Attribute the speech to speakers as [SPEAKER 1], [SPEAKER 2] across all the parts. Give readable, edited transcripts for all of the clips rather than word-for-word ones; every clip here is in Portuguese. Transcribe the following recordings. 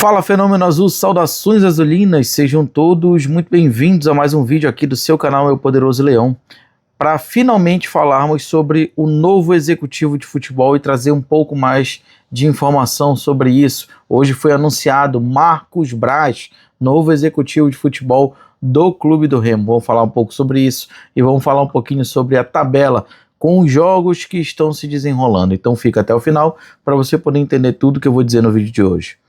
[SPEAKER 1] Fala, Fenômeno Azul, saudações azulinas, sejam todos muito bem-vindos a mais um vídeo aqui do seu canal Meu Poderoso Leão, para finalmente falarmos sobre o novo executivo de futebol e trazer um pouco mais de informação sobre isso. Hoje foi anunciado Marcos Braz, novo executivo de futebol do Clube do Remo. Vamos falar um pouco sobre isso e vamos falar um pouquinho sobre a tabela com os jogos que estão se desenrolando. Então fica até o final para você poder entender tudo que eu vou dizer no vídeo de hoje.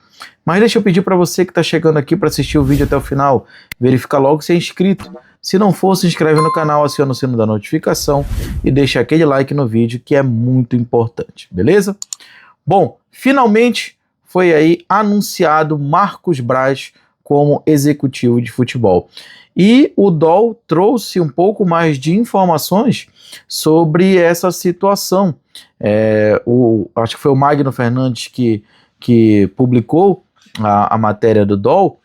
[SPEAKER 1] Mas deixa eu pedir para você que está chegando aqui para assistir o vídeo até o final, verificar logo se é inscrito. Se não for, se inscreve no canal, aciona o sino da notificação e deixa aquele like no vídeo que é muito importante, beleza? Bom, finalmente foi aí anunciado Marcos Braz como executivo de futebol. E o DOL trouxe um pouco mais de informações sobre essa situação. Acho que foi o Magno Fernandes que publicou a matéria do DOL,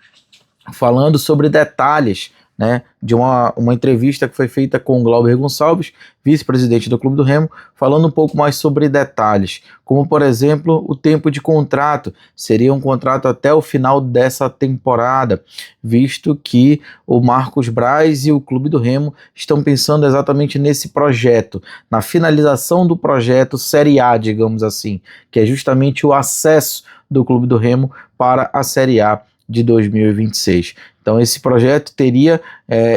[SPEAKER 1] falando sobre detalhes, né, de uma entrevista que foi feita com o Glauber Gonçalves, vice-presidente do Clube do Remo, falando um pouco mais sobre detalhes, como por exemplo o tempo de contrato. Seria um contrato até o final dessa temporada, visto que o Marcos Braz e o Clube do Remo estão pensando exatamente nesse projeto, na finalização do projeto Série A, digamos assim, que é justamente o acesso do Clube do Remo para a Série A de 2026. Então esse projeto teria,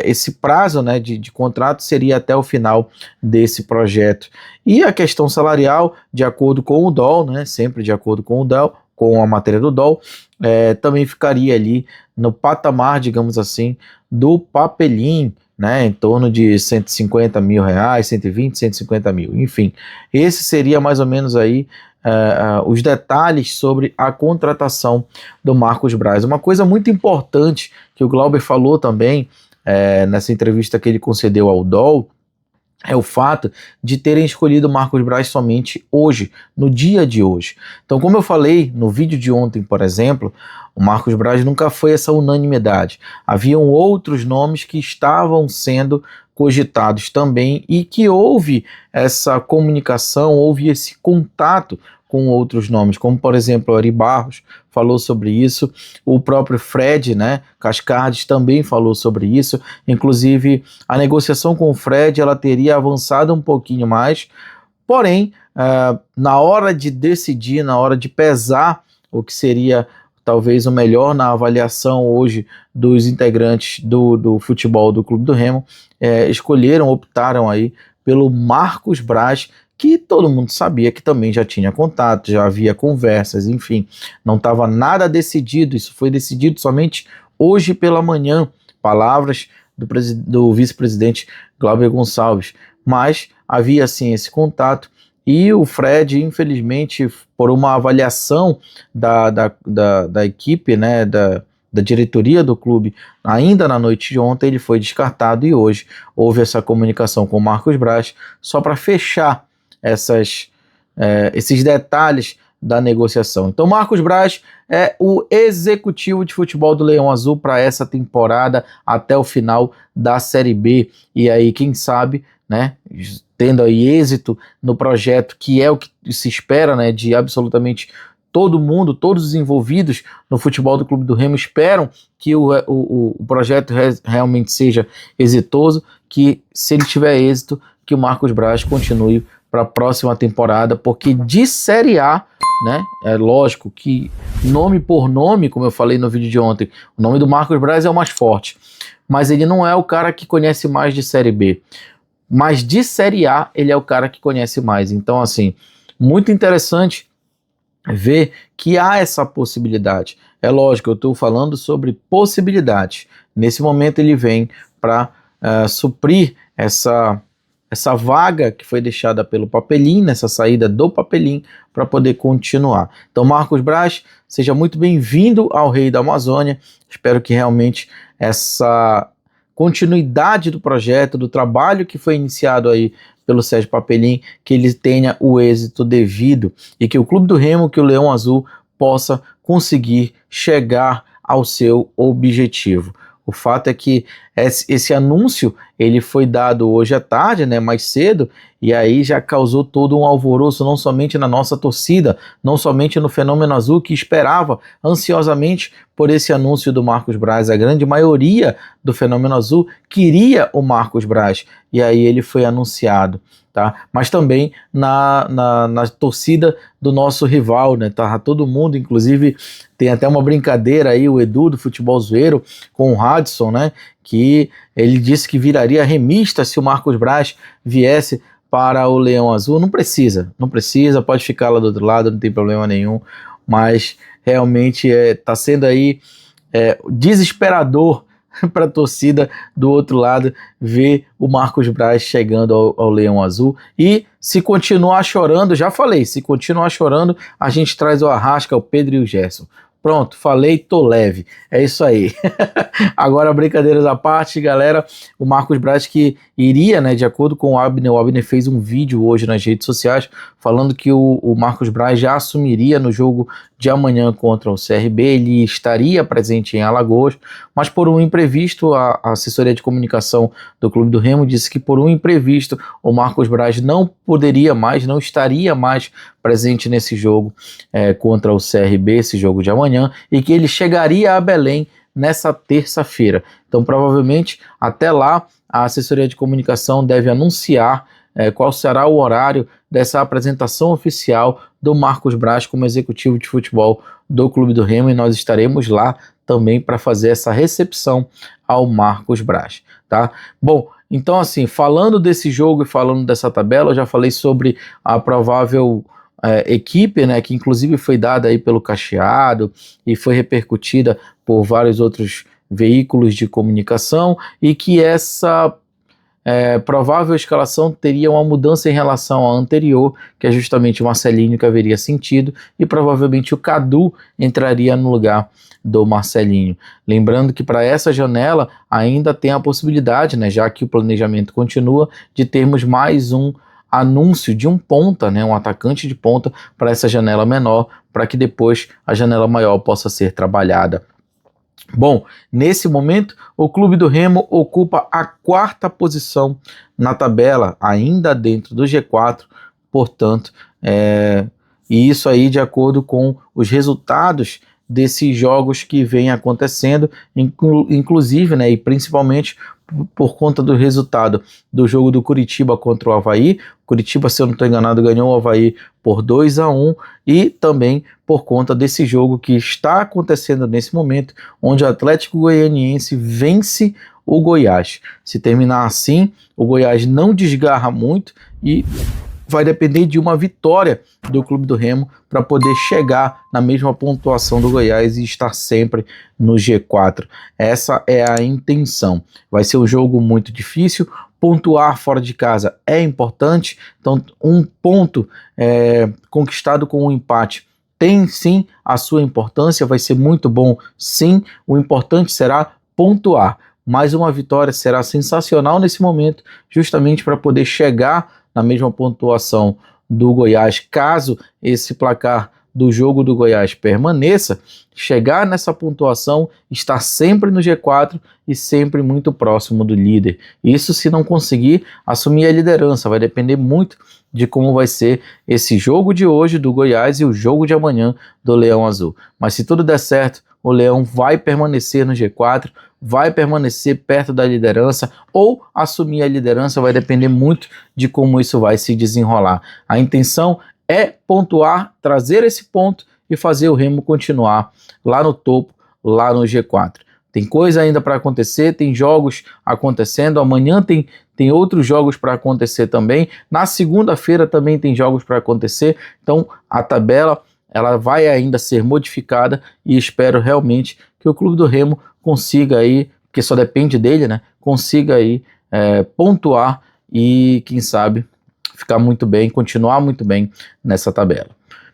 [SPEAKER 1] esse prazo, né, de contrato seria até o final desse projeto. E a questão salarial, de acordo com o DOL, né, sempre de acordo com o DOL, com a matéria do DOL, também ficaria ali no patamar, digamos assim, do Papelim, né, em torno de 150 mil reais, 120, 150 mil, enfim. Esse seria mais ou menos aí os detalhes sobre a contratação do Marcos Braz. Uma coisa muito importante que o Glauber falou também nessa entrevista que ele concedeu ao DOL é o fato de terem escolhido o Marcos Braz somente hoje, no dia de hoje. Então, como eu falei no vídeo de ontem, por exemplo, o Marcos Braz nunca foi essa unanimidade. Haviam outros nomes que estavam sendo cogitados também e que houve essa comunicação, houve esse contato com outros nomes, como por exemplo o Ari Barros falou sobre isso, o próprio Fred, né, Cascardes também falou sobre isso. Inclusive a negociação com o Fred ela teria avançado um pouquinho mais, porém na hora de decidir, na hora de pesar o que seria talvez o melhor na avaliação hoje dos integrantes do futebol do Clube do Remo, optaram aí pelo Marcos Braz, que todo mundo sabia que também já tinha contato, já havia conversas, enfim, não estava nada decidido. Isso foi decidido somente hoje pela manhã, palavras do vice-presidente Glauber Gonçalves, mas havia sim esse contato. E o Fred, infelizmente, por uma avaliação da equipe, né, da diretoria do clube, ainda na noite de ontem, ele foi descartado e hoje houve essa comunicação com o Marcos Braz, só para fechar esses detalhes da negociação. Então Marcos Braz é o executivo de futebol do Leão Azul para essa temporada até o final da Série B. E aí, quem sabe, né, tendo aí êxito no projeto, que é o que se espera, né, de absolutamente todo mundo, todos os envolvidos no futebol do Clube do Remo esperam que o projeto realmente seja exitoso, que se ele tiver êxito, que o Marcos Braz continue para a próxima temporada, porque de Série A, né, é lógico que nome por nome, como eu falei no vídeo de ontem, o nome do Marcos Braz é o mais forte, mas ele não é o cara que conhece mais de Série B, mas de Série A ele é o cara que conhece mais. Então assim, muito interessante ver que há essa possibilidade. É lógico, eu estou falando sobre possibilidades. Nesse momento ele vem para suprir essa vaga que foi deixada pelo Papelim, nessa saída do Papelim, para poder continuar. Então Marcos Braz, seja muito bem-vindo ao Rei da Amazônia. Espero que realmente essa continuidade do projeto, do trabalho que foi iniciado aí pelo Sérgio Papelim, que ele tenha o êxito devido e que o Clube do Remo, que o Leão Azul possa conseguir chegar ao seu objetivo. O fato é que esse anúncio ele foi dado hoje à tarde, né, mais cedo, e aí já causou todo um alvoroço, não somente na nossa torcida, não somente no Fenômeno Azul, que esperava ansiosamente por esse anúncio do Marcos Braz. A grande maioria do Fenômeno Azul queria o Marcos Braz, e aí ele foi anunciado. Tá? Mas também na torcida do nosso rival, né? Tá todo mundo, inclusive tem até uma brincadeira aí, o Edu do Futebol Zoeiro com o Hadson, né? Que ele disse que viraria remista se o Marcos Braz viesse para o Leão Azul. Não precisa, pode ficar lá do outro lado, não tem problema nenhum, mas realmente tá sendo aí desesperador para a torcida do outro lado ver o Marcos Braz chegando ao Leão Azul. E se continuar chorando, já falei, se continuar chorando, a gente traz o Arrasca, o Pedro e o Gerson. Pronto, falei, tô leve. É isso aí. Agora, brincadeiras à parte, galera, o Marcos Braz que iria, né, de acordo com o Abner fez um vídeo hoje nas redes sociais falando que o Marcos Braz já assumiria no jogo de amanhã contra o CRB, ele estaria presente em Alagoas, mas por um imprevisto, a assessoria de comunicação do Clube do Remo disse que por um imprevisto o Marcos Braz não poderia mais, não estaria mais presente nesse jogo contra o CRB, esse jogo de amanhã, e que ele chegaria a Belém nessa terça-feira. Então, provavelmente, até lá, a assessoria de comunicação deve anunciar qual será o horário dessa apresentação oficial do Marcos Braz como executivo de futebol do Clube do Remo, e nós estaremos lá também para fazer essa recepção ao Marcos Braz, tá? Bom, então assim, falando desse jogo e falando dessa tabela, eu já falei sobre a provável equipe, né, que inclusive foi dada aí pelo Cacheado e foi repercutida por vários outros veículos de comunicação, e que essa provável escalação teria uma mudança em relação à anterior, que é justamente o Marcelinho que haveria sentido, e provavelmente o Cadu entraria no lugar do Marcelinho. Lembrando que para essa janela ainda tem a possibilidade, né, já que o planejamento continua, de termos mais um anúncio de um ponta, né, um atacante de ponta para essa janela menor, para que depois a janela maior possa ser trabalhada. Bom, nesse momento, o Clube do Remo ocupa a 4ª posição na tabela, ainda dentro do G4, portanto, e isso aí de acordo com os resultados desses jogos que vêm acontecendo, inclusive, né, e principalmente por conta do resultado do jogo do Curitiba contra o Avaí. Curitiba, se eu não estou enganado, ganhou o Avaí por 2-1, e também por conta desse jogo que está acontecendo nesse momento, onde o Atlético Goianiense vence o Goiás. Se terminar assim, o Goiás não desgarra muito e vai depender de uma vitória do Clube do Remo para poder chegar na mesma pontuação do Goiás e estar sempre no G4. Essa é a intenção. Vai ser um jogo muito difícil. Pontuar fora de casa é importante, então um ponto conquistado com um empate tem sim a sua importância, vai ser muito bom sim. O importante será pontuar, mas uma vitória será sensacional nesse momento, justamente para poder chegar na mesma pontuação do Goiás, caso esse placar do jogo do Goiás permaneça, chegar nessa pontuação, estar sempre no G4 e sempre muito próximo do líder. Isso se não conseguir assumir a liderança, vai depender muito de como vai ser esse jogo de hoje do Goiás e o jogo de amanhã do Leão Azul. Mas se tudo der certo, o Leão vai permanecer no G4, vai permanecer perto da liderança ou assumir a liderança, vai depender muito de como isso vai se desenrolar. A intenção é pontuar, trazer esse ponto e fazer o Remo continuar lá no topo, lá no G4. Tem coisa ainda para acontecer, tem jogos acontecendo, amanhã tem outros jogos para acontecer também, na segunda-feira também tem jogos para acontecer, então a tabela ela vai ainda ser modificada e espero realmente que o Clube do Remo consiga aí, porque só depende dele, né, consiga aí pontuar e quem sabe ficar muito bem, continuar muito bem nessa tabela.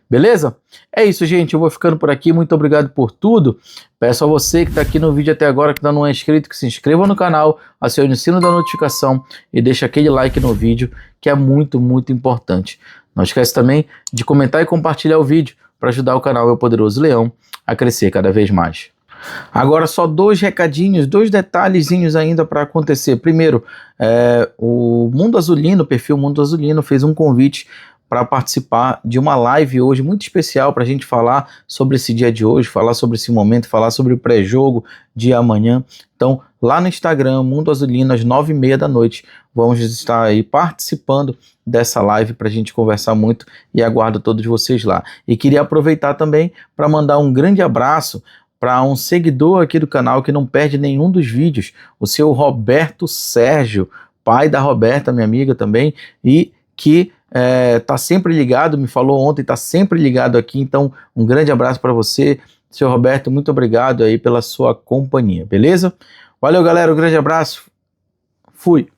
[SPEAKER 1] Beleza? É isso, gente. Eu vou ficando por aqui. Muito obrigado por tudo. Peço a você que está aqui no vídeo até agora, que ainda não é inscrito, que se inscreva no canal, acione o sino da notificação e deixe aquele like no vídeo, que é muito, muito importante. Não esquece também de comentar e compartilhar o vídeo para ajudar o canal Meu Poderoso Leão a crescer cada vez mais. Agora só dois recadinhos, dois detalhezinhos ainda para acontecer. Primeiro, o Mundo Azulino, o perfil Mundo Azulino, fez um convite para participar de uma live hoje muito especial para a gente falar sobre esse dia de hoje, falar sobre esse momento, falar sobre o pré-jogo de amanhã. Então, lá no Instagram, Mundo Azulino, às 9h30 da noite, vamos estar aí participando dessa live para a gente conversar muito e aguardo todos vocês lá. E queria aproveitar também para mandar um grande abraço para um seguidor aqui do canal que não perde nenhum dos vídeos, o seu Roberto Sérgio, pai da Roberta, minha amiga também, e que tá sempre ligado, me falou ontem, tá sempre ligado aqui, então um grande abraço para você, seu Roberto, muito obrigado aí pela sua companhia, beleza? Valeu, galera, um grande abraço, fui!